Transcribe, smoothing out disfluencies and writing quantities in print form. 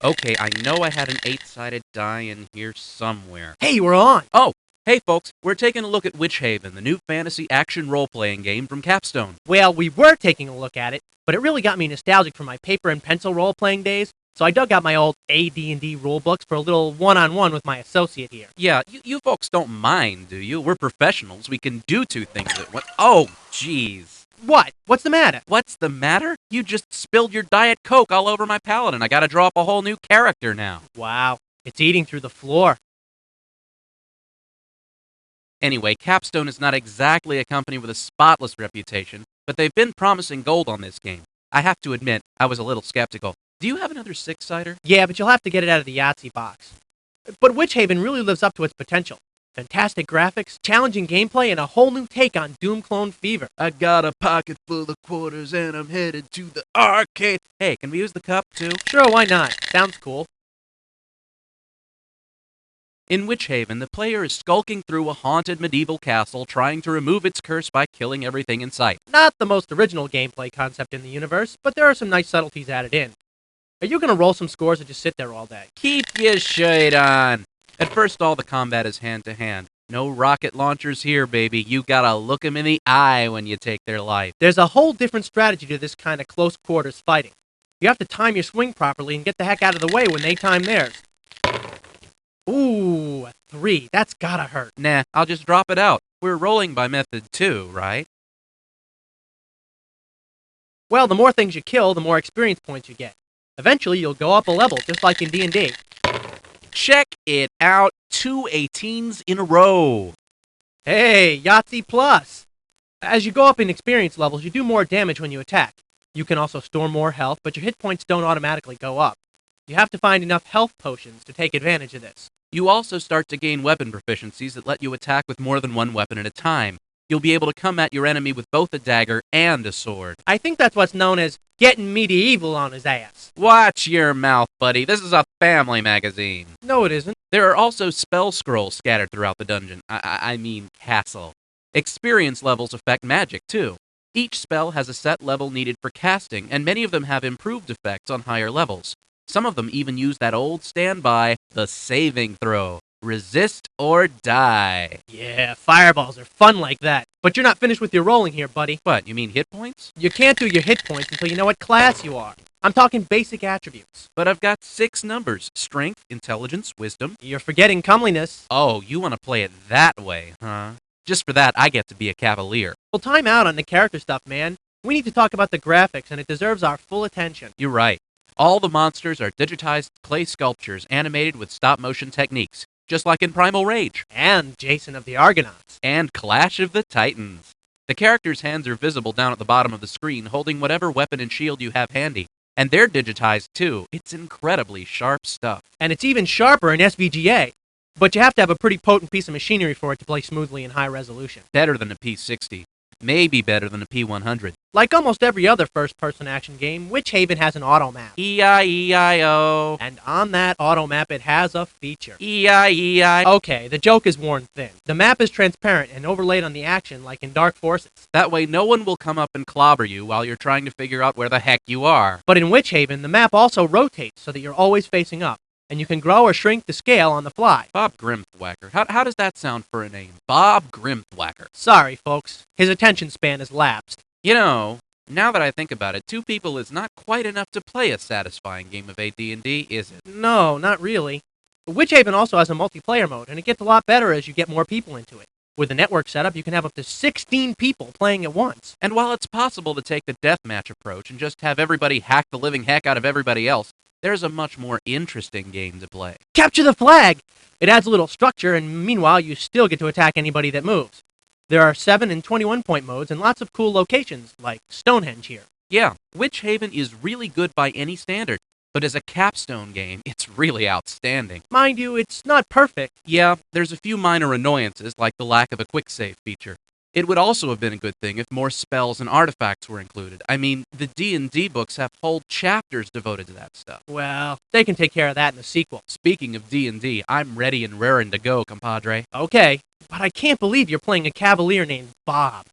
Okay, I know I had an 8-sided die in here somewhere. Hey, we're on! Oh, hey folks, we're taking a look at Witchaven, the new fantasy action role-playing game from Capstone. Well, we were taking a look at it, but it really got me nostalgic for my paper and pencil role-playing days, so I dug out my old AD&D rulebooks for a little one-on-one with my associate here. Yeah, you folks don't mind, do you? We're professionals. We can do two things at once. Oh, jeez. What? What's the matter? What's the matter? You just spilled your Diet Coke all over my palette, and I gotta draw up a whole new character now. Wow, it's eating through the floor. Anyway, Capstone is not exactly a company with a spotless reputation, but they've been promising gold on this game. I have to admit, I was a little skeptical. Do you have another 6-sider? Yeah, but you'll have to get it out of the Yahtzee box. But Witchaven really lives up to its potential. Fantastic graphics, challenging gameplay, and a whole new take on Doom Clone Fever. I got a pocket full of quarters and I'm headed to the arcade. Hey, can we use the cup too? Sure, why not? Sounds cool. In Witchaven, the player is skulking through a haunted medieval castle trying to remove its curse by killing everything in sight. Not the most original gameplay concept in the universe, but there are some nice subtleties added in. Are you gonna roll some scores or just sit there all day? Keep your shade on! At first, all the combat is hand-to-hand. No rocket launchers here, baby. You gotta look 'em in the eye when you take their life. There's a whole different strategy to this kind of close quarters fighting. You have to time your swing properly and get the heck out of the way when they time theirs. Ooh, a 3. That's gotta hurt. Nah, I'll just drop it out. We're rolling by method 2, right? Well, the more things you kill, the more experience points you get. Eventually, you'll go up a level, just like in D&D. Check it out. 2 18s in a row. Hey, Yahtzee Plus! As you go up in experience levels, you do more damage when you attack. You can also store more health, but your hit points don't automatically go up. You have to find enough health potions to take advantage of this. You also start to gain weapon proficiencies that let you attack with more than one weapon at a time. You'll be able to come at your enemy with both a dagger and a sword. I think that's what's known as getting medieval on his ass. Watch your mouth, buddy. This is a family magazine. No, it isn't. There are also spell scrolls scattered throughout the dungeon. I mean castle. Experience levels affect magic, too. Each spell has a set level needed for casting, and many of them have improved effects on higher levels. Some of them even use that old standby, the saving throw. Resist or die. Yeah, fireballs are fun like that. But you're not finished with your rolling here, buddy. What, you mean hit points? You can't do your hit points until you know what class you are. I'm talking basic attributes. But I've got 6 numbers. Strength, intelligence, wisdom. You're forgetting comeliness. Oh, you want to play it that way, huh? Just for that, I get to be a cavalier. Well, time out on the character stuff, man. We need to talk about the graphics, and it deserves our full attention. You're right. All the monsters are digitized clay sculptures animated with stop-motion techniques. Just like in Primal Rage. And Jason of the Argonauts. And Clash of the Titans. The characters' hands are visible down at the bottom of the screen, holding whatever weapon and shield you have handy. And they're digitized too. It's incredibly sharp stuff. And it's even sharper in SVGA. But you have to have a pretty potent piece of machinery for it to play smoothly in high resolution. Better than a P60. Maybe better than a P100. Like almost every other first-person action game, Witchaven has an auto map. E-I-E-I-O. And on that auto map, it has a feature. E-I-E-I. Okay, the joke is worn thin. The map is transparent and overlaid on the action like in Dark Forces. That way no one will come up and clobber you while you're trying to figure out where the heck you are. But in Witchaven, the map also rotates so that you're always facing up. And you can grow or shrink the scale on the fly. Bob Grimthwacker. How does that sound for a name? Bob Grimthwacker. Sorry, folks. His attention span has lapsed. You know, now that I think about it, 2 people is not quite enough to play a satisfying game of AD&D, is it? No, not really. Witchaven also has a multiplayer mode, and it gets a lot better as you get more people into it. With the network setup, you can have up to 16 people playing at once. And while it's possible to take the deathmatch approach and just have everybody hack the living heck out of everybody else, there's a much more interesting game to play. Capture the flag! It adds a little structure, and meanwhile, you still get to attack anybody that moves. There are 7 and 21-point modes and lots of cool locations, like Stonehenge here. Yeah, Witchaven is really good by any standard, but as a capstone game, it's really outstanding. Mind you, it's not perfect. Yeah, there's a few minor annoyances, like the lack of a quick save feature. It would also have been a good thing if more spells and artifacts were included. I mean, the D&D books have whole chapters devoted to that stuff. Well, they can take care of that in the sequel. Speaking of D&D, I'm ready and raring to go, compadre. Okay, but I can't believe you're playing a cavalier named Bob.